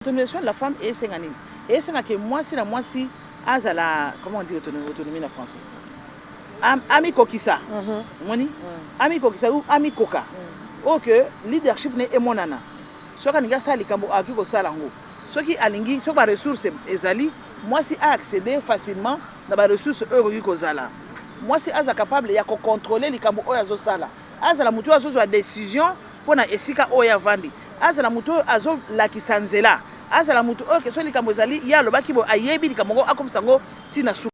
L'autonomisation de la femme est sénganine. Et c'est que moi si azala comment on dit autonomie en français. Ami kokisa. Moni? Ami kokisa ou ami koka. Ok, leadership ne emonana. Ce qui est sali kambo akiko salango. Ce qui alingi, ce qui ressources ezali, moi si a accéder facilement dans les ressources euroko zala. Moi si aza capable ya contrôler les kambo oya zo sala. Azala mutu azo zo décision pour na esika oya vandi. Azala mutu azo la kisanzela. Azala mutu oke so likambo ezali ya lobaki bo ayebi likambo akomisango tina su.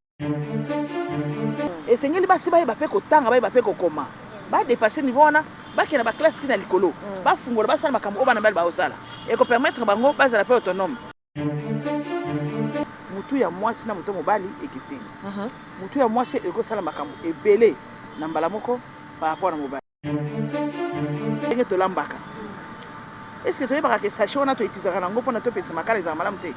Et sengeli basi ba pe ko tanga ba pe ko koma. Ba dépasser niveau wana ba kena ba classe tina likolo. Ba fungola ba sala makambo obana bali ba osala. Et ko permettre bango ba za la pe autonome. Mutu ya mwasi na mutu mobali ekisini. Mutu ya mwasi eko sala makambo ebele na mbala moko par rapport na mobali. Ndenge to lambaka. Est-ce que tu as que sachet on a utilisé rango pour notre petit makala les amalam te.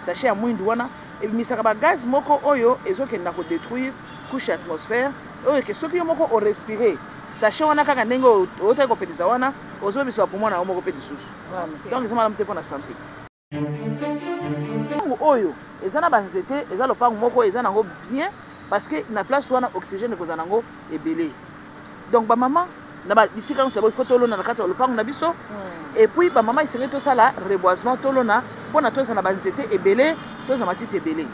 Sachet à moins douana et misaka gaz moko oyo ezoke na ko détruire couche atmosphère oyo que ceux qui moko o respirer sachet on a kaka ndengo ote ko petisa wana ozo biso pour moi na moko petit sous. Donc les amalam te pour la santé. Oyo ezana banzete ezalo pa moko ezana ngo bien parce que na place wana oxygène ko zanango ebelé. Donc ba maman na ba bisika on se boy photo lona na kata lopango na biso et puis ba maman isengi to sala reboisement to lona pona to na ba nzete ebelé to za matiti ebelé.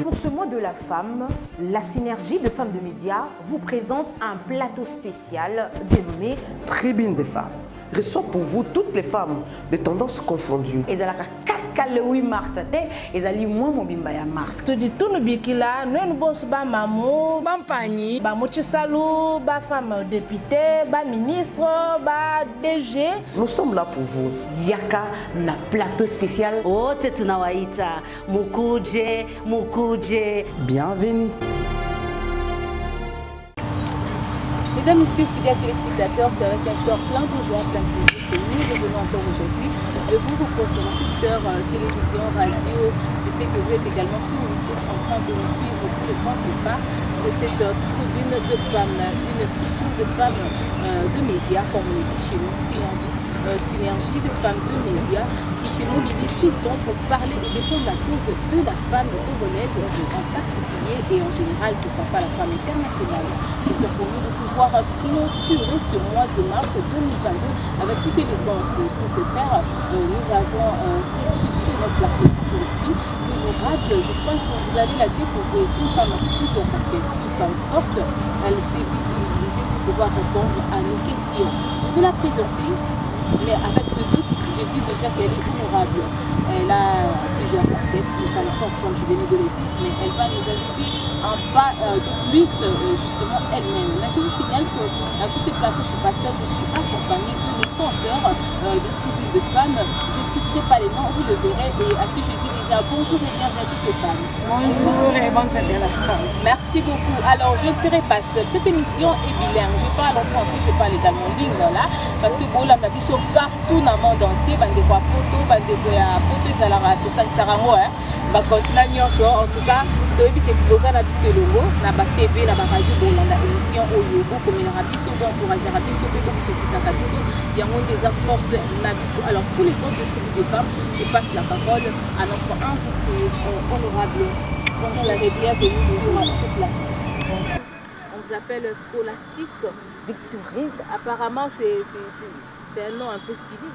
Pour ce mois de la femme, la synergie de femmes de médias vous présente un plateau spécial dénommé Tribune des femmes. Reçoit pour vous toutes les femmes de tendances confondues. Et ça le 8 mars, et ça lit moins mon bimba ya mars. Tu dis tout le bikila, nous nous bossons ba maman, ba pani, ba mochi salou, ba femme députée, ba ministre, ba DG. Nous sommes là pour vous. Yaka na plateau spécial. Oh tetunawaita, mukuje. Bienvenue. Mesdames, Messieurs, fidèles téléspectateurs, c'est avec un cœur plein de joie, plein de plaisir que nous revenons encore aujourd'hui de vous proposer un secteur télévision, radio. Je sais que vous êtes également sur YouTube en train de nous suivre tous les mois, n'est-ce pas, de cette tribune de femmes, une structure de femmes de médias, comme on le dit chez nous, synergie de femmes de médias qui se mobilisent tout le temps pour parler et défendre la cause de la femme congolaise en particulier et en général, pourquoi pas la femme internationale. Et c'est pour nous de pouvoir clôturer ce mois de mars 2022 avec toute élégance. Pour ce faire, nous avons reçu sur notre plateau aujourd'hui l'honorable, je crois que vous allez la découvrir, une femme avec plusieurs casquettes, une femme forte. Elle s'est disponibilisée pour pouvoir répondre à nos questions. Je vais la présenter, mais avec le but, je dis déjà qu'elle est honorable. Elle a plusieurs casquettes, une femme forte comme je venais de le dire, mais elle va nous ajouter un pas de plus, justement elle-même. Là, je vous signale que sur ce plateau, je suis pas seule, je suis accompagnée de mes consoeurs de tribune de femmes. Je ne citerai pas les noms, vous le verrez, et à qui je dis déjà bonjour et bienvenue à toutes les femmes. Bonjour et bonne fête de la femme. Merci beaucoup. Alors, je ne serai pas seule. Cette émission est bilingue. Je parle en français, je parle également lingala, parce que bon, la vie sont partout dans le monde entier. Bande quoi poto, bande quoi poto, ça la rate, ça sarango, hein. Bah continue en tout cas. Tu as vu que vous avez vu le logo, na ba TV, na ba radio, bon, la émission au yobo, comme il y a rabisso, bon, encourager rabisso, comme c'est petit rabisso, il y a des forces nabisso. Alors, pour les autres tribus de femmes, je passe la parole à notre invité honorable. Bonjour, et bienvenue sur ce plateau. On vous appelle Scolastique. Victorine. Apparemment, c'est un nom un peu stylé.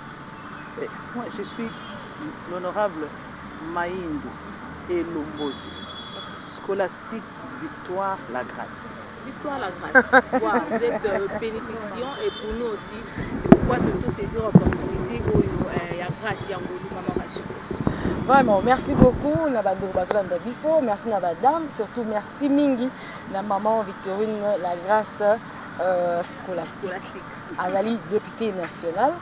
Moi je suis l'honorable Maïndo et Lombodo. Scolastique Victoire la Grâce. Victoire la Grâce. Wow, vous êtes bénédiction et pour nous aussi, pourquoi de tout saisir l'opportunité où il y a grâce, il y a un maman Rachid. Vraiment, merci beaucoup, merci madame, surtout merci Mingi, la maman Victorine la Grâce scolastique. Azali députée nationale,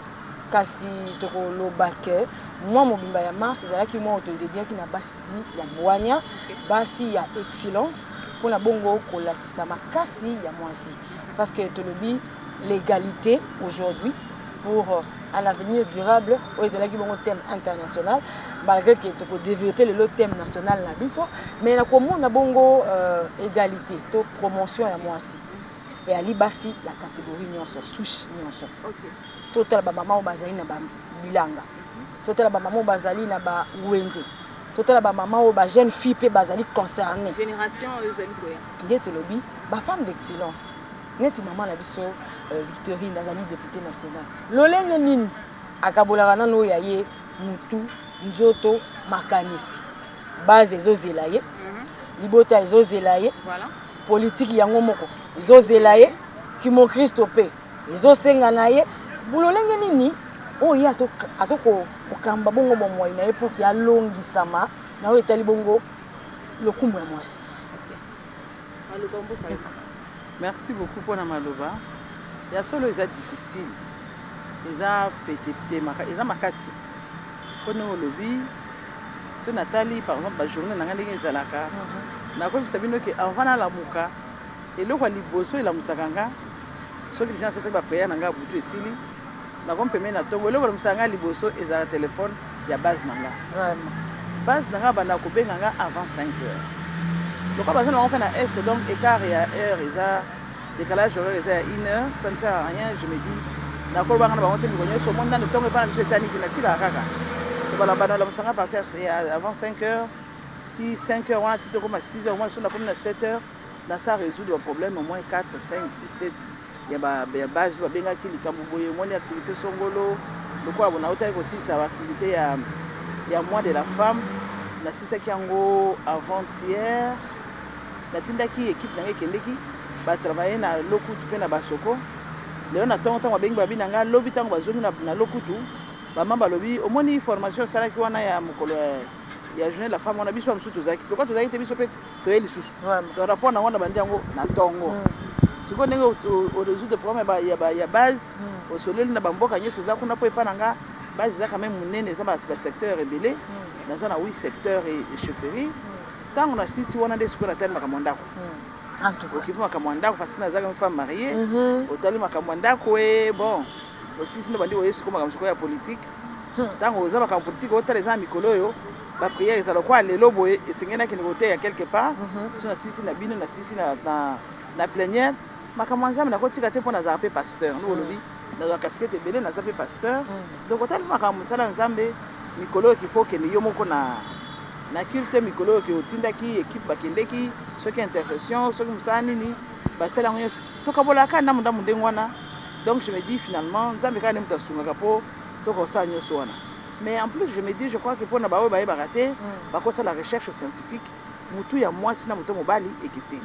kasi tokolo bake, moi mon bimba ya mars, c'est là qui moi auto de dire qui n'a pas si ya boania, basi ya excellence pour la bongo kola qui sa makasi ya moi aussi, parce que to lobi l'égalité aujourd'hui pour un avenir durable aux élèves qui ont un thème international malgré que tu peux développer le thème national la biso mais la commune a bongo égalité to promotion à moi aussi et à libasi la catégorie nyonso souche nyonso. OK. totala bamama bazali na bilanga totala bamama bazali na wenze totala bamama jeune fille pe bazali concerné génération ezali koya nde tolobi bafemme d'excellence neti mama na biso Victorine azali députée nationale lolenge nini akabolaka nano oyo aye mutu nzoto makanisi base ezozela ye libota ezozela ye politique yango moko ezozela ye kimokristo pe ezosenga na ye bulolenge nini oyo azokokamba bongo bomoi na ye mpo ki alongisama na oyo etali bongo lokumu ya mwasi. Merci beaucoup pour la maloba. Il y a solo eza difficile. Eza pété eza makasi. Pour nous lobby so Nathalie par exemple la journée na ngandenge ezalaka. Na ko bisabino ke avant la muka eloko liboso ela musakanga. So les gens ça ba payer na nga butu esili. Na ko mpeme na tongo eloko musanga liboso ezala téléphone ya base nanga. Vraiment. Base nanga bana ko benga nga avant 5 heures. Donc on fait un est donc écart et heure et ça décalage horaire et ça 1 heure ça ne sert à rien je me dis d'accord on va monter le sur monde dans le temps et pas de tani qui n'a tika kaka voilà bah la musanga partir avant 5 heures si 5 heures on a tito comme 6 heures au moins on a comme 7 heures là ça résout le problème au moins 4 5 6 7 il y a base va benga qui likamboboye moins activité songolo le quoi on a autant aussi ça activité il y a mois de la femme la sisa qui ango avant-hier la tindaki équipe nanga kendeki ba travailler na lokutu pe na basoko leo na tonto ba bengi ba binanga lobi tango bazongi na lokutu ba mamba lobi omoni formation sala ki wana ya mukolo ya journée la femme on a biso msutu zaki to kwato zaki te biso pe to eli susu to rapport na wana bandi yango na tongo siko ndenge au résoudre problème ya base au soleli na bamboka nyeso za kuna po epananga base za quand même munene za ba secteur rebelé na za na 8 secteurs et chefferie tant on a sisi wana des sikola tellement makamondako en tout cas okipa makamondako parce que naza une femme mariée otali makamondako et bon aussi sino bandi oyesu comme makamsiko ya politique tant oza makam politique otali za mikolo yo ba prière ça lokwa lelo boye esengena ki ngote ya quelque part sino sisi na bino na sisi na plénière makamonza na kotika te pona za pe pasteur nous lobi na za casquette belé na za pe pasteur donc otali makamusala nzambe mikolo qu'il faut que ni yo moko na culte mikolo ke otindaki équipe bakendeki soki intercession soki musani ni basala ngoyo to kabolaka na munda mundengwana donc je me dis finalement nzambe ka ne mutasunga po to ko sa nyoso wana mais en plus je me dis je crois que pour na bawe bae baraté bakosa la recherche scientifique mutu ya mwasi na mutu mobali ekiseni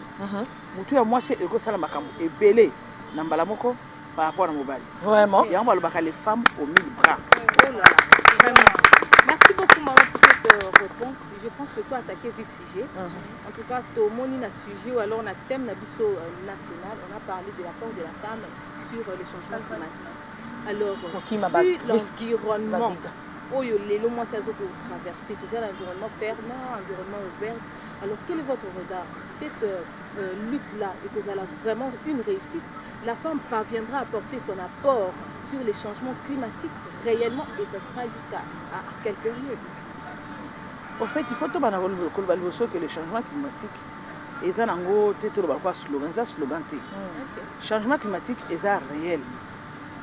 mutu ya mwasi ekosala makambo ebele na mbala moko par rapport à mobali vraiment et on va le baka les femmes aux 1000 bras. Oh là là, vraiment. Merci beaucoup maman pour cette réponse. Je pense que tu as attaqué vif sujet. En tout cas, tu as un sujet ou alors on a thème national. On a parlé de l'apport de la femme sur les changements climatiques. Alors, vu l'environnement, les mois ça pour traverser, déjà l'environnement ferme, l'environnement ouvert. Alors, quel est votre regard? Cette lutte-là, et que ça a vraiment une réussite, la femme parviendra à apporter son apport sur les changements climatiques réellement et ça sera jusqu'à quelques lieux. En fait, il faut que les changements climatiques, ils ont un slogan. Changement climatique est réel.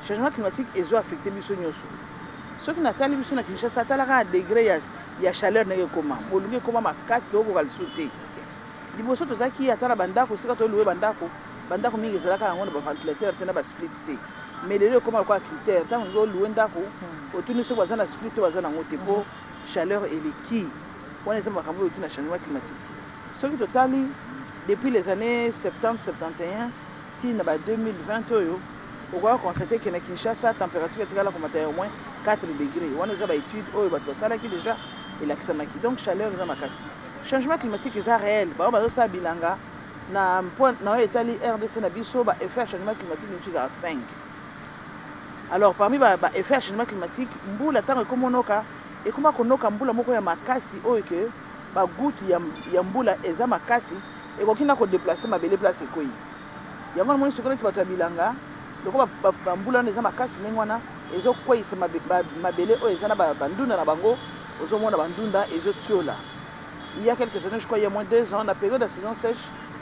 Changement climatique est affecté les gens. Ceux qui n'ont pas de Kinshasa, à degré de chaleur, comment ma casse va le sauter. Les gens qui ont bandako, c'est quand on loue bandako mingi ezalaka yango na ba ventilateur tena ba split te mais lelo comme quoi critère tant ngo loué ndako otuni so bazana split bazana ngote po chaleur et liquide on est sama kambo otina changement climatique ce qui totali depuis les années 70 71 ti na ba 2020 oyo on va constater que na Kinshasa température etikala comme au moins 4 degrés on est ba étude oyo ba tosala ki déjà et l'axamaki donc chaleur za makasi changement climatique est réel ba bazo sa bilanga na point na Italie RDC na biso ba effet changement climatique nous à 5 alors parmi ba effet changement climatique mbula tango komonoka et comment konoka mbula moko ya makasi oyo ke ba goutte ya mbula eza makasi et kokina ko déplacer mabele place ekoyi yango mo sikola ti bato bilanga donc ba mbula eza makasi nengwana ezo koyisa mabele oyo eza na bandunda na bango ozo mona bandunda ezo tiola il y a quelques années je crois il y a moins 2 ans la période de saison sèche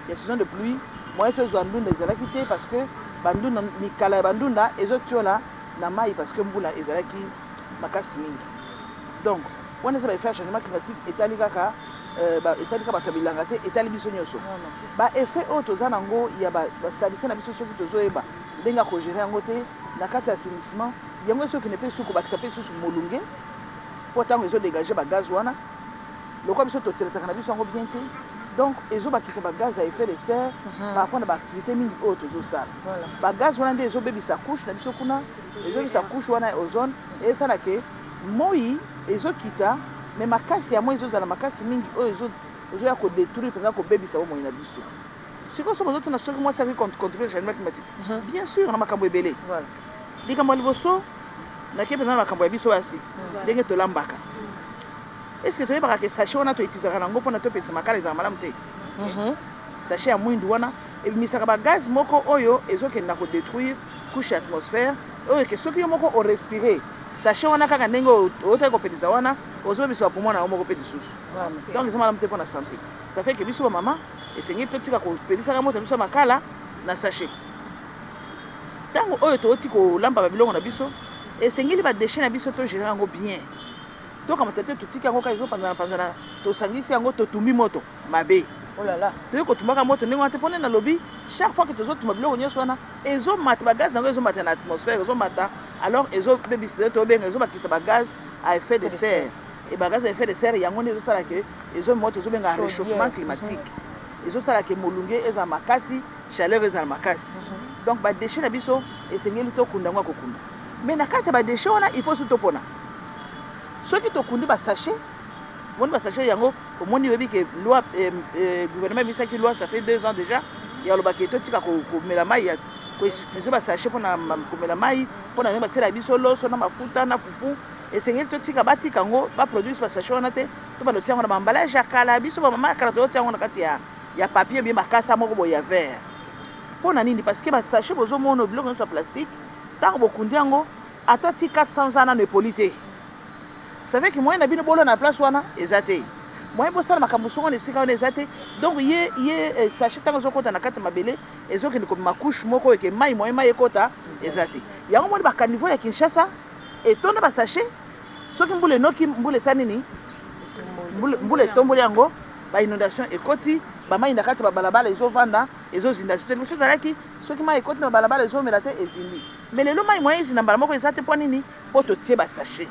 il y a saison de pluie moi je suis en ndunda ezala quitté parce que bandunda mikala bandunda ezo tiola na mai parce que mbula ezalaki makasi mingi. Donc on eza ba faire changement climatique etali kaka bato bilanga te etali biso nyonso. Ba effet oyo toza nango ya ba salite na biso soki tozoyeba ndenge akogere yango te na kati ya assainissement yango soki ne pe suku bakisa pe susu molunge po ntango ezodégage bagaz wana lokola biso toteletaka na biso yango bien te. Donc ezobakisa bagaz à effet de serre par rapport na baactivité mingi oyo tozosala. Bagaz wana nde ezobebisa couche na biso kuna ezobebisa couche wana ya ozone esala ke moi ezokita mais makasi ya moi ezozala makasi mingi oyo ezoya kodétruire mpenza kobebisa bomoi na biso. Sikoyo so bozotuna soki mwasi aki contribuer changement climatique bien sûr na makambo ebele likambo ya liboso nake mpenza na makambo ya biso yasi ndenge tolambaka. Est-ce que toyebaka ke sachet wana toitisaka nango mpona topetisa makala ezala malamu te? Sachet ya mwindu wana ebimisaka bagaz moko oyo ezokende na kodétruire couche ya atmosphère oyo ke soki yo moko orespire sachet wana kaka ndenge otali kopetisa wana ozobebisa bapoumon na yo moko mpe lisusu. Donc eza malamu te mpona santé. Ça fait ke biso bamama esengeli totika kopelisaka moto biso makala na sachet. Ntango oyo tooti kolamba babiloko na biso esengeli badeshe na biso togere yango bien. Tokamata te totika yango kaka ezopanzana tosangisi yango totumbi moto mabe. Toyei kotumbaka moto ndenge wana te mpo nde nalobi chaque fois ke tozotumba biloko nyonso wana ezomata bagaz nango ezomata na atmosphère ezomata alors ezobebisa tobenga ezobakisa bagaz à effet de serre. Et bagaz à effet de serre yango nde ezosala ke ezomoto ezobenga réchauffement climatique. Ezosala ke molunge ezala makasi chaleur ezala makasi. Donc badeshe na biso esengeli tokunda yango akokunda. Mais na kati ya badeshe wana il faut su topona soki tokundi basachet moni basachet yango omoni oyebi ke loi gouvernement ebisaki loi ça fait 2 ans déjà ya lobaki totika komela mai koexcluse basachet mpona komela mai mpona ndenge batiela biso loso na mafuta na fufu esengeli totika batika yango baproduise basachet wana te to balotia yango na baemballage ya kala biso bamama ya kala toyotia yango na kati ya papier bien makasa moko boye ya vert mpona nini parce que basachet bozomona biloko nyonso ya plastique ntango bokundi yango ata ti 400 ans nano epoli te. Ça fait que moi na bino bolo na place wana ezate moi bosala makambo songo esika wana ezate donc ye sachet tango zokota na kati mabele ezokende ko makouche moko eke mai ekota ezate yango moni baka niveau ya Kinshasa etonda ba sachet soki mbule noki mbule sanini mbule tomboli yango ba inondation ekoti ba mai na kati ba balabala ezovanda ezozinda sote biso zalaki soki mai ekoti na balabala ezomela te ezindi mais lelo mai moyen ezina mbala moko ezate po nini po totie ba sachet.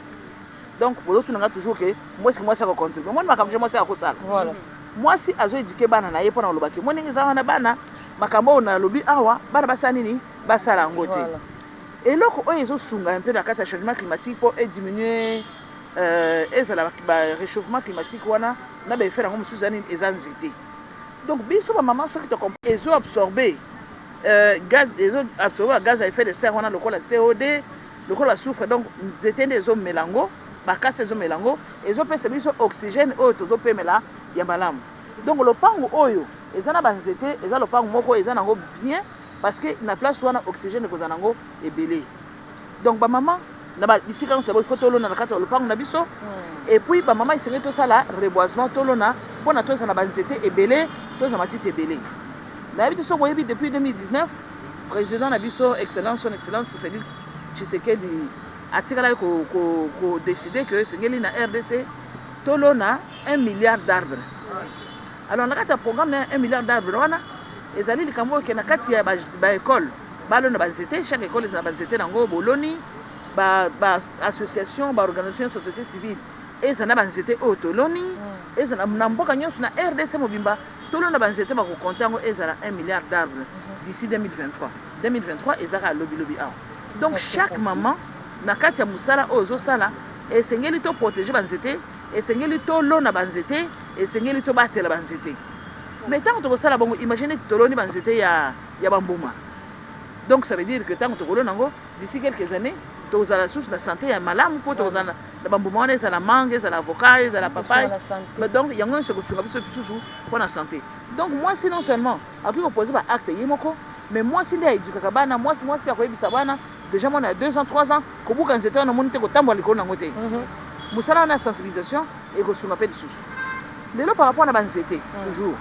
Donc pour l'autre on a toujours que moi c'est moi ça contribue moi makambo moi ça akosala voilà moi si azo éduquer bana na ye pona lobaki moi ningi za na bana makambo na lobi awa bana basa nini basala ngote et loko oyo ezo sunga un peu na kata changement climatique pour diminuer ezala ba réchauffement climatique wana na ba faire ngo musuza nini ezanzité donc biso ba maman soki to comprendre ezo absorber gaz à effet de serre wana lokola CO2 lokola soufre donc nzete ezo melango bakasi ezomelango ezopesa biso oxygène oyo tozopemela ya malamu. Donc lopango oyo eza na banzete eza lopango moko eza nango bien parce que na place wana oxygène ekozala nango ebele. Donc bamama na bisika nyonso il faut tolona na kati ya lopango na biso et puis bamama esengeli tosala reboisement tolona mpona tozala na banzete ebele tozala matiti ebele. Nayebi te so boyebi depuis 2019 président na biso excellence son excellence Félix Tshisekedi atikala ko décider que sengeli na RDC tolona 1 milliard d'arbres. Alors na kati ya programme na 1 milliard d'arbres wana ezali likambo ke na kati ya ba école balona banzete chaque école ezala banzete nango boloni ba association ba organisation société civile ezana banzete oyo toloni ezana na mboka nyonso na RDC mobimba tolona banzete bakokonte yango ezala 1 milliard d'arbres d'ici 2023 ezaka lobi awa. Donc chaque maman na kati ya musala oyo ozosala esengeli to protéger banzete esengeli to lona banzete esengeli to batela banzete. Mais tant que tokosala bongo imaginez toloni banzete ya bambuma. Donc ça veut dire que tant que tokolona ngo d'ici quelques années tozala sous la santé ya malamu po tozala na bambuma wana ezala mangue ezala avocat ezala papaye mais donc yango se kosunga biso bisusu pour la santé. Donc moi si non seulement akoki koposer ba acte yemoko mais moi si nde aedukaka bana moi si akoyebisa bana déjà moi on a 2 ans 3 ans kobuka nzete wana moni te kotambola likolo nango te mosala wana sensibilisation ekosunga mpe lisusu lelo par rapport na banzete toujours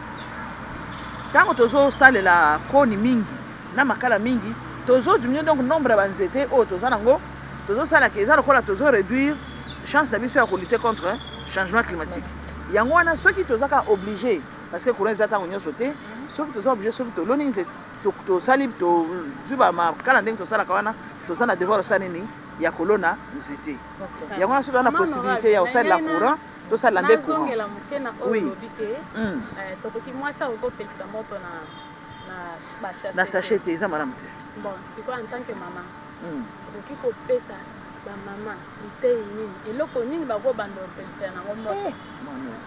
ntango tozosalela koni mingi na makala mingi tozodiminuer donc nombre ya banzete oyo toza nango tozosala ke eza lokola tozoréduire chance na biso ya kolutter contre changement climatique yango wana soki tozaka obligé parce que courant eza ntango nyonso te soki toza obligé soki toloni nzete tosali tozwi makala ndenge tosalaka wana toza na devoir osala nini ya kolona nzete yango wana soki toza na possibilité ya kosalela courant tosalela nde courant na sachet te eza malamu te bon sikoyo en tant que maman okoki kopesa bamama litei nini eloko nini bakobanda opelisa nango moto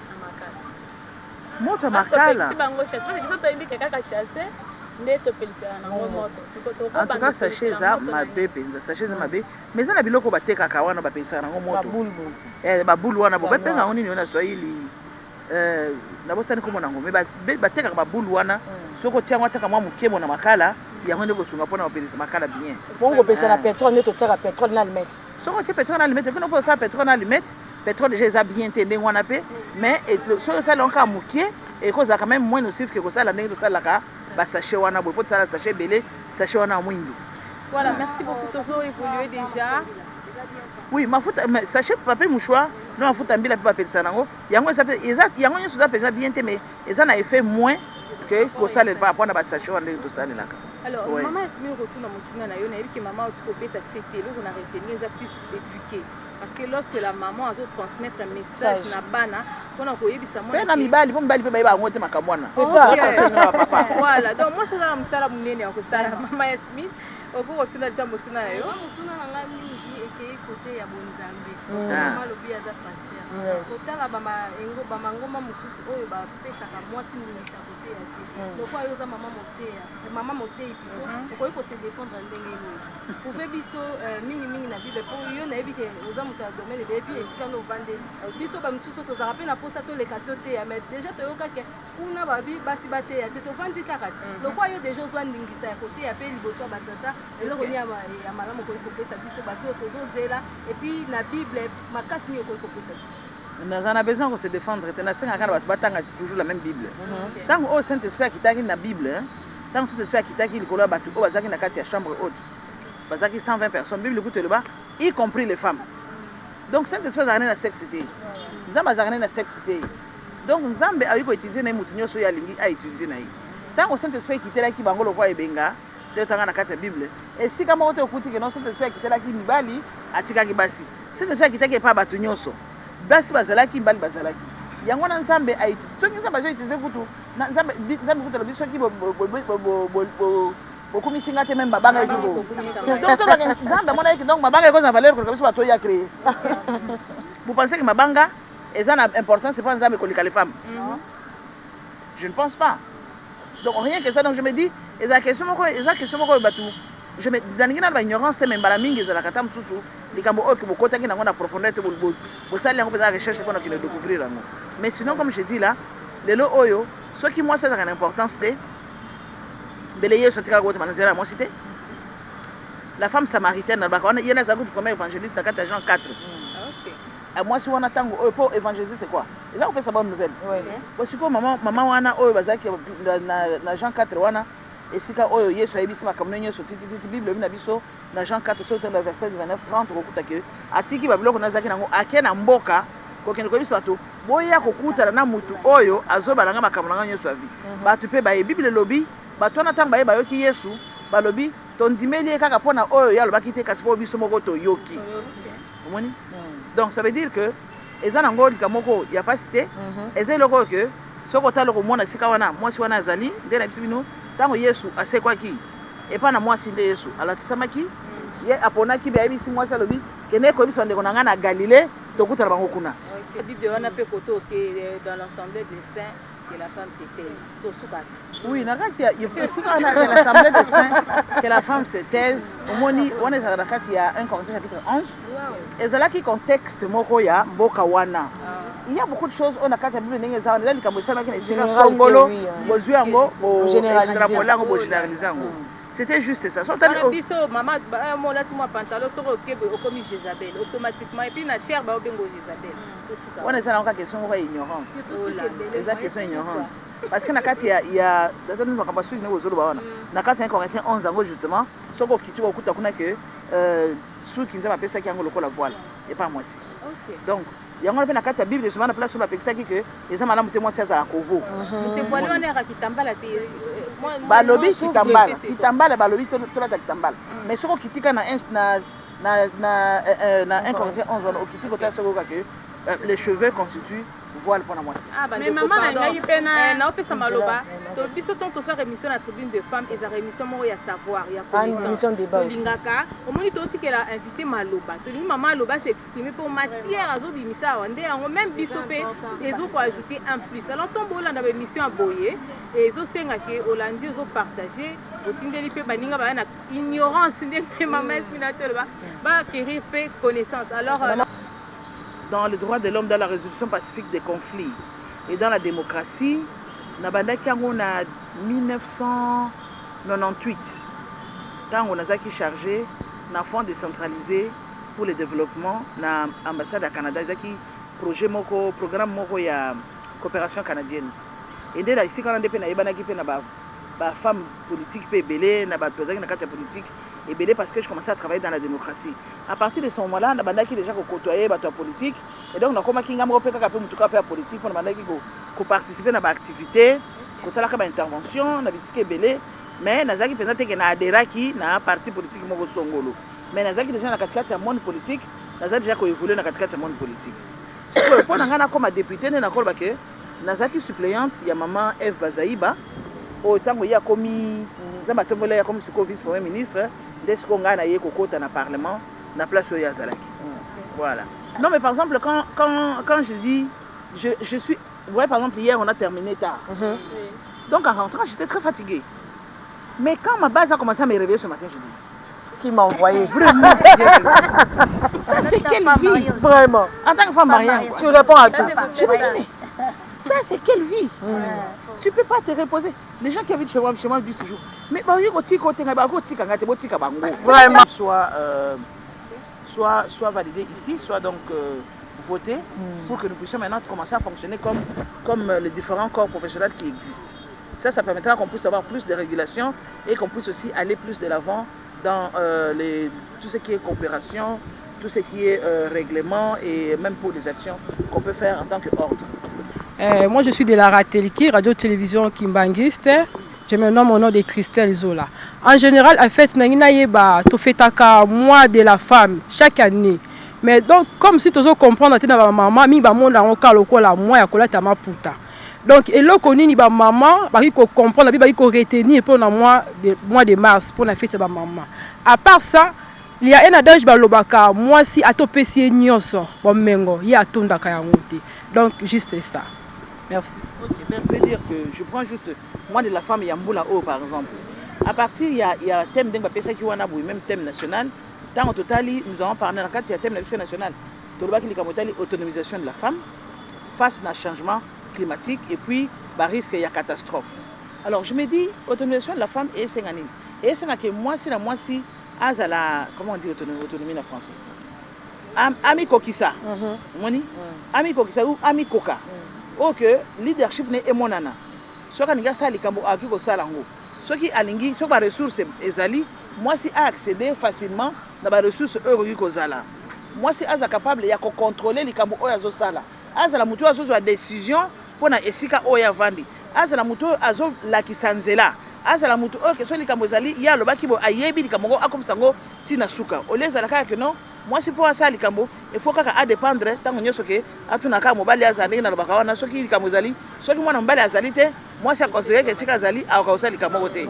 na makala moto ya makala bango chasse parce que biso toyebike kaka chasse nde topelisaka nango moto en tout cas sachet eza mabe mpenza sachet eza mabe mais eza na biloko batekaka wana bapelisaka nango moto babulu wana bo bapenga yango nini na swahili nabosani komona yango me batekaka babulu wana soki otia yango ataka mwa mokebo na makala yango nde kosunga mpona kopelisa makala bien bongo kopelisa na pétrole nde totiaka pétrole na allumette soki otie pétrole na allumette okende okosala pétrole na allumette pétrole déjà eza bien te ndenge wana mpe mais soki osala yango kaka mokie ekozalaka même moins nocif ke kosala ndenge tosalaka basachet wana boye po tosala sachet ebele sachet wana ya mwindu. Voilà, merci beaucoup. Toujours évolué déjà. Oui, mafuta sachet papier mouchoir no mafuta mbila pe bapelisa nango yango yango nyonso eza bien te mais eza na effet moins que kosalela pa mpona basachet wana ndenge tosalelaka. Alors, maman Yasmine retourne à mon na yo na yebi que maman otikopeta c'était là on a retenu eza plus éduqué parce que lorsque la maman a transmettre un message na bana pona koyebisa mwana na mibali po mibali pe bayeba ngo te makamwana c'est ça voilà donc moi ça la musala munene ya kosala maman Yasmine oko retourne déjà motuna na yo motuna na nga mingi ekei côté ya bonzambe mama lobi aza pasteur kotala bamangoma mosusu oyo bapesaka mwasi minisa kote ya te lokwa yo oza mama motei pito okoki kose défendre ndenge nini pouve biso mingimingi na bible po yo nayebi ke oza moto ya domaine ebeyebi esika no ovandeli biso bamisusu tozalaka mpe na mposa toleka toteya mais déjà toyokake kuna babi basi bateya te tovandi kaka te lokwa yo déjà ozwa ndingisa ya koteya mpe liboso ya batata eloko ni ya malamu okoki kopesa biso bato oyo tozozela epuis na bible makasi nini okoki kopesa biso on a besoin de se défendre. Toujours la même Bible. Tant que Saint-Esprit qui t'a dit la Bible, tant que Saint-Esprit qui t'a dit le batu, au bazaki na kati chambre haute. Bazaki 120 personnes, Bible écoute le bas, y compris les femmes. Donc Saint-Esprit a rien à sexité. Zamba a rien à sexité. Donc Zamba a eu qu'à utiliser les moutonniers sur la ligne à utiliser naï. Tant que Saint-Esprit qui t'a là qui bangolo quoi et benga, de temps na kati Bible. Et si comme on te écoute que non Saint-Esprit qui t'a là qui mibali, a tika qui basi. Saint-Esprit qui t'a qui pas batunyoso. Basi bazalaki mbali bazalaki yango na nzambe aiti soki nzambe azo iteze kutu nzambe kutu lobi soki bokumisinga te même babanga yaki bo donc nzambe mona yaki donc mabanga ekoza valeur koleka biso bato ya créer vous pensez que mabanga eza na importance c'est pas nzambe kolika les femmes je ne pense pas donc rien que ça donc je me dis eza question moko batu je me dangi na ba ignorance te même bala mingi eza la kata msusu likambo oyo bokotaki nango na profondeur te bosali yango mpenza recherche mpona kende découvrir yango mais sinon comme je dis là lelo oyo soki mwasi azaka na importance te mbele yesu atikaka kotema na nzela ya mwasi te la femme samaritaine nalobaka wana ye nazalaki kutu premier évangéliste na kati ya Jean 4 mwasi wana ntango oyo mpo évangéliste c'est quoi eza kopesa bonne nouvelle osikoyo mama wana oyo bazalaki na Jean 4 wana esika oyo yesu ayebisi makambo nyonso titititi bible ebi na biso na Jean 4 soki tanda verset 29-30 kokuta ke atiki babiloko nazalaki nango ake na mboka kokende koyebisa bato boya kokutana na mutu oyo azobala nga makambo nanga nyonso ya vie bato mpe bayebi bible elobi bato wana ntango bayeba yoki yesu balobi tondimeli ye kaka mpona oyo ye alobaki te kasi mpo biso moko toyoki omoni donc ça veut dire que eza nango likambo moko ya pasi te eza eloko oyo ke soki otala komona esika wana mwasi wana azali nde na biso bino ntango yesu asekwaki epa na mwasi nde yesu alakisamaki ye aponaki be ayebisi mwasi alobi kende koyebisa bandeko na ngai na galile tokutana bango kuna bible wana mpe koto oke dans l'assemblée des saints que la femme se taise tosukaka oui na kati ya esika wana ke l'assemblée des saints que la femme se taise omoni wana ezalaka na kati ya 1 Corinthiens chapitre 11 ezalaki contexte moko ya mboka wana il y a beaucoup de choses on a kati ya bible ndenge eza wana eza likambo esalamaki na esika songolo bozwi yango boextrapole yango bogénéralise yango C'était juste ça. Maman, mon là, moi pantalon, sur au commis Jézabel, automatiquement. Et puis, la chair, au bengo Jézabel. On est là encore question de ignorance. C'est la question d'ignorance. Parce que il y a Nakati 1 Corinthiens 11 ans justement, ce qui tu as que ceux qui ont appelé ça qui ont le voile, et pas moi aussi. Donc, il y a une Bible justement la place sur la pexa qui que les hommes allaient témoigner ça à Kovo. C'est voilé on est à Kitambala. Balobi Kitambala, Balobi tout la Kitambala. Mais ce qui tika na 1 Corinthiens 11 ans, au qui tika que les cheveux constituent voile pour la moitié. Mais maman n'a eu peine à faire ça maloba. Tu dis autant que ça rémission à tribune de femmes et la rémission moi il y a savoir, il y a connaissance. Débat aussi. Au moment où tu as invité maloba, tu dis maman maloba s'est exprimé pour matière à zo bimisa ondé en même bisopé et zo pour ajouter un plus. Alors tombe là dans l'émission à Boyer et zo senga que Hollandi zo partager au tindeli pe baninga ba na ignorance de maman espinateur ba acquérir fait connaissance. Alors dans le droit de l'homme, dans la résolution pacifique des conflits et dans la démocratie, Nabandaki on a 1998, quand on a chargé un fonds décentralisé pour le développement dans l'ambassade du Canada, qui projet moko programme moko ya coopération canadienne. Et dès là ici quand on a des femmes politiques belé, na ba politique et belé parce que je commençais à travailler dans la démocratie. À partir de ce moment-là, on a déjà côtoyé la politique et donc on a commencé à politique pour participer à l'activité, pour ça la intervention, on a visité belé, mais on a présenté que na adhéra qui na parti politique mo songolo. Mais on a déjà dans la monde politique, on a déjà évolué dans la monde politique. Pour on a comme député, on a que Nazaki suppléante, il y a maman Eve Bazaïba. Autant qu'il y a commis, comme vice-premier ministre, dès qu'on a eu dans le Parlement, dans la place où il y a Zalaki. Voilà. Non, mais par exemple, quand je dis, je suis. Vous voyez, par exemple, hier, on a terminé tard. Donc en rentrant, j'étais très fatiguée. Mais quand ma base a commencé à me réveiller ce matin, je dis. Qui m'a envoyé? Vraiment, ça, c'est quelle vie? Vraiment. En tant que femme mariée, tu réponds à tout. Je me dis, ça, c'est quelle vie? Tu ne peux pas te reposer. Les gens qui habitent chez moi me disent toujours, mais vraiment soit validé ici, soit donc voté pour que nous puissions maintenant commencer à fonctionner comme les différents corps professionnels qui existent. Ça permettra qu'on puisse avoir plus de régulation et qu'on puisse aussi aller plus de l'avant dans tout ce qui est coopération, tout ce qui est règlement et même pour les actions qu'on peut faire en tant qu'ordre. Moi, je suis de la RATELIKI, radio-télévision Kimbanguiste. Je me nomme au nom de Christelle Zola. En général, en fait, nous avons fait un mois de la femme chaque année. Mais donc, comme si tu comprends que maman, mi ba monde en cas lokola moi yakola tama puta. Donc, et là qu'on ni ba maman, ba qui comprendre, ba qui retenir pour le mois de mars pour la fête de maman. À part ça, il y a un adage balobaka moi si atopesi nyoso bomengo ya tunda kayangote. Donc juste ça. Merci. Okay, mais on peut dire que je prends juste moi de la femme Yamboula O par exemple. À partir il y a thème d'un papier qui wana boui même thème national. Tant au total nous avons parlé dans le cadre il y a thème national. Toloba qui kamotali autonomisation de la femme face à changement climatique et puis bah risque il y a catastrophe. Alors je me dis autonomisation de la femme et c'est gagnant. Et c'est que moi si azala comment on dit autonomie en français. Ami kokisa. Moni ami kokisa ou ami koka. Ok, leadership n'est émonana. Ce qui est sali kambo akiko salango. Ce qui alingi, ce qui a ressources ezali, moi si a accéder facilement dans les ressources euroko zala. Moi si aza capable ya ko contrôler les kambo oyazo sala. Aza la mutu azo a décision pour na esika oya vandi. Aza la mutu azo la kisanzela. Aza la mutu ok so les kambo zali ya lobaki bo ayebi les kambo akomsango tina suka. Oleza la kaka que non. Moi si pour ça likambo il faut qu'à dépendre tant que nyosoke atuna ka mobali azali na lobaka wana soki likambo zali soki mwana mobali azali te moi c'est considéré que sika azali akausa likambo côté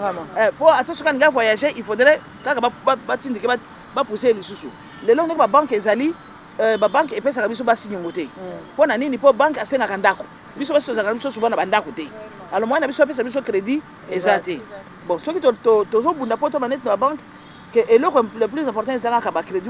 pour attention quand voyager il faudrait kaka ba tindike ba pousser les sous le long ba banque ezali ba banque epesa biso ba signongo te pona nini po banque asenga kandako biso baso za biso souvent na bandako te alors moi na biso epesa biso crédit ezate bon soki tozo bunda poto manette na banque que le plus important c'est que le crédit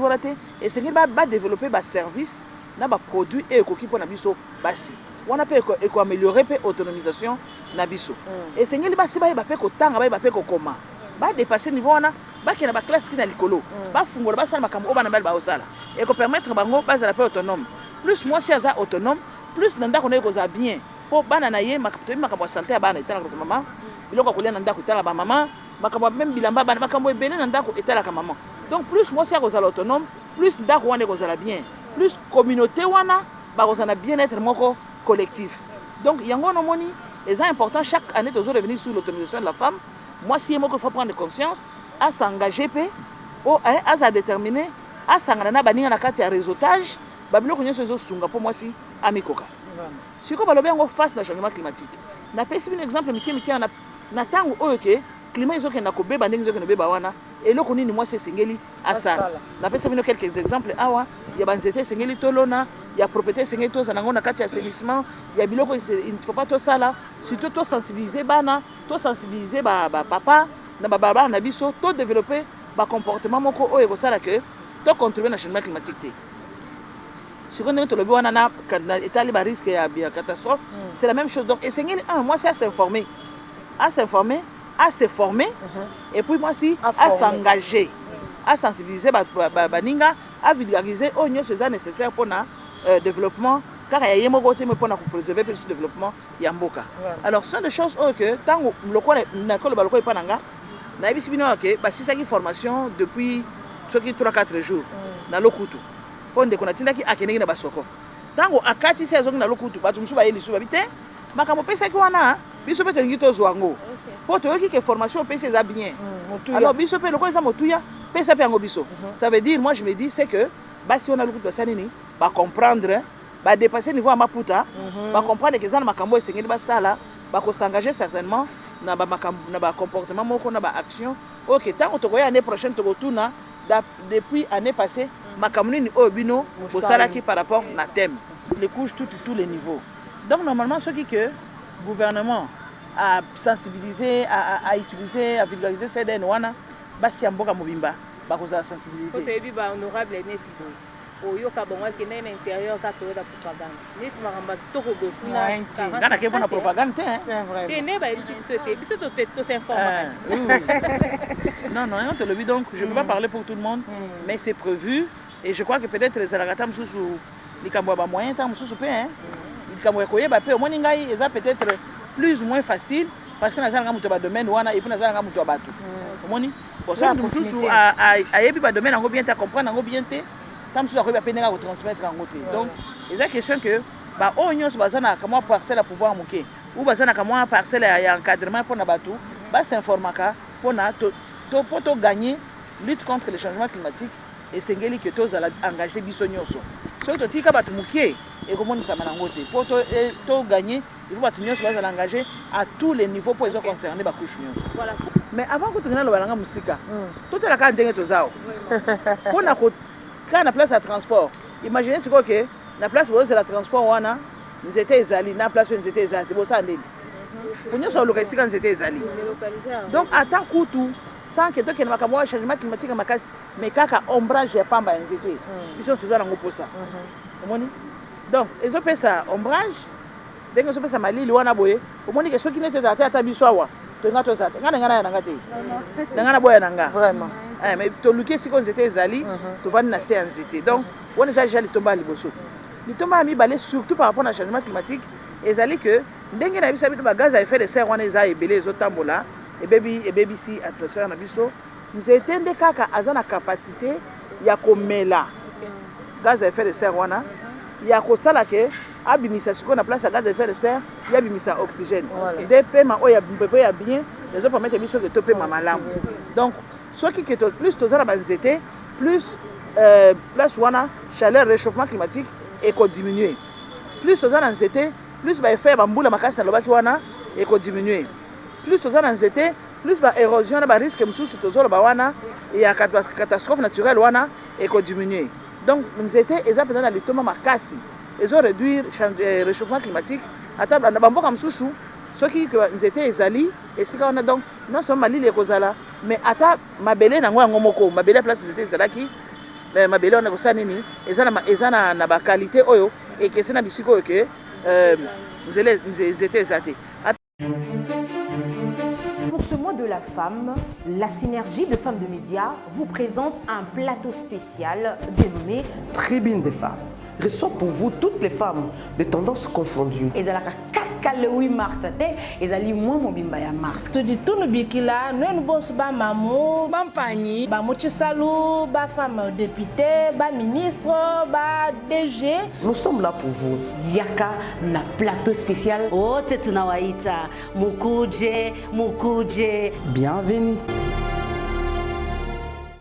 et c'est qu'il va développer des services des produits et qui pour nabiso basi on a peut améliorer l'autonomisation nabiso et c'est qu'il va se ba ko tanga ba ko koma ba dépasser niveau wana ba kena ba classe tina likolo ba fungola ba sala makambo ba na bal ba osala et ko permettre bango ba za la autonome plus moi si aza autonome plus nanda ko na ko za bien po bana na ye makambo santé ya bana etala ko maman biloko kolia nanda ko etala ba maman makambo même bilamba bana makambo ebele nanda ko etala ka maman donc plus moi si ko za autonome plus nda ko wana ko za bien plus communauté wana ba ko za na bien-être moko collectif donc yango no moni c'est important chaque année de revenir sur l'autonomisation de la femme. Moi, si il faut prendre conscience, à s'engager, à déterminer, à s'engager, à faire un réseautage, pour moi, si à Mikoka. Si on va face au changement climatique, on a un exemple, on a climat est qui n'a pas béba n'engagé que béba wana et là qu'on est moi c'est singeli à ça. On a fait quelques exemples. Ah il y a banzete singeli tolona, il y a propriété singeli to sanango na kati assainissement, il y a biloko il ne faut pas tout ça là. Surtout to sensibiliser bana, to sensibiliser ba papa, na ba baba na biso, to développer ba comportement moko o eko sala que to contribuer au changement climatique. Si on est au lobby wana na étaler ba risque ya catastrophe, c'est la même chose. Donc et singeli moi c'est à s'informer. À s'informer, à se former et puis moi aussi à s'engager, à sensibiliser baninga, à vulgariser au niveau c'est nécessaire pour le développement car il y a un côté pour préserver le développement yamboka. Alors ce sont des choses que tant le quoi n'accord le balcon est pas nanga, na ici bino que si ça qui formation depuis 3-4 jours na lokutu pour de konatinda ki akenegi na basoko. Tango akati saison na lokutu batu musuba yeli suba bité makambo pesa ki wana biso pe tengi to zwango. Pour te dire que formation PC ça bien. Alors biso pe le quoi ça motuya pesa pe yango biso. Ça veut dire moi je me dis c'est que si on a le coup de sanini va comprendre va dépasser niveau à Maputa va comprendre que ça makambo esengeli ba sala va ko s'engager certainement na ba makambo na ba comportement moko na ba action. OK tant to koya année prochaine to retourna depuis année passée makambo ni obino bo sala qui par rapport na thème les couches tous les niveaux. Donc normalement ce qui que gouvernement à sensibiliser, à utiliser, à vulgariser ces derniers wana, basi amboka mobimba, bakoza sensibiliser. Côté bi ba honorable net o yo ka bonga ke na intérieur ka to da propagande. Net maramba to ko bekuna. Ngana ke bona propagande hein. Et ne ba biso te biso to s'informer. Non on te le dit donc je ne peux pas parler pour tout le monde mais c'est prévu et je crois que peut-être les alagata msusu likambo ba moyen temps msusu pe hein. Likambo koye ba pe au moins ngai eza peut-être plus ou moins facile parce que nazanga muto ba domaine wana et puis nazanga muto ba bato omoni bon ça mususu a yebi ba domaine ngo bien ta comprendre ngo bien te tam mususu ko ba penga ko transmettre ngo te donc eza question que ba onyo so bazana kama parcelle à pouvoir moké ou bazana kama parcelle ya encadrement pour na bato ba s'informaka pour na to gagner lutte contre le changement climatique et sengeli que tous ala engager biso nyonso so to tika bato moké et comment ça manango te pour to gagner il faut que nous soyons engagés à tous les niveaux pour les concernés par couche. Voilà. Mais avant que tu viennes le balanga musica, tout est la carte de tozao. Pour na quand na place à transport, imaginez ce que na place où c'est la transport wana, nous étions ezali, na place où nous étions ezali, bon ça ndeli. Pour nous sur localisé quand nous étions ezali. Donc attends kutu sans que toi que makamwa changement climatique makasi, mais kaka ombrage ya pamba nzete. Ils sont toujours en pour ça. Donc ils ont fait ça ombrage. Dès que je passe à Mali, il y a un boye. Au moins, ceux qui n'étaient pas à Bissoua, tu n'as pas ça. Tu n'as pas ça. Vraiment. Mais tu as si on était zali, tu vas nasser en zété. Donc, on est déjà les tombes à Liboso. Les tombes à mi surtout par rapport au changement climatique. Et zali que, dès que tu as vu le gaz à effet de serre, on est à les autres tambola, et baby si à transfert à Bisso, ils étaient des cas à la capacité, il y a comme là. Gaz à effet de serre, il y a comme ça là que. Abimisa ce qu'on a place à gaz de fer de serre, il y a bimisa oxygène. Des paiements où il y a bien, les autres permettent de topper ma malam. Donc, ce qui est plus de ça plus place où on a chaleur, réchauffement climatique et qu'on diminue. Plus de ça dans l'été, plus bah effet bambou la macasse dans le bas qui wana et qu'on diminue. Plus de ça dans l'été, plus bah érosion bah risque de sous le bas wana et à catastrophe naturelle wana et qu'on diminue. Donc, nous étions exactement dans les tomates macasse. Ils ont réduit le réchauffement climatique. À table, on a beaucoup de sous ceux qui étaient ezali et si on a donc non seulement Mali les Kozala, mais à table, ma belle n'a pas ngomoko, ma belle place c'était ezalaki, ma belle on a ça nini, ezana na ba qualité oyo et que c'est na bisiko que Pour ce mois de la femme, la synergie de femmes de médias vous présente un plateau spécial dénommé Tribune des femmes reçoit pour vous toutes les femmes de tendances confondues. ezalaka kaka le 8 mars te ezali mwa mobimba ya mars. Tudi tunu bikila nous bonso ba mamu bampani ba mochisalu ba femme député ba ministre ba DG. Nous sommes là pour vous. Yaka na plateau spécial. Wote tunawaita mukuje. Bienvenue.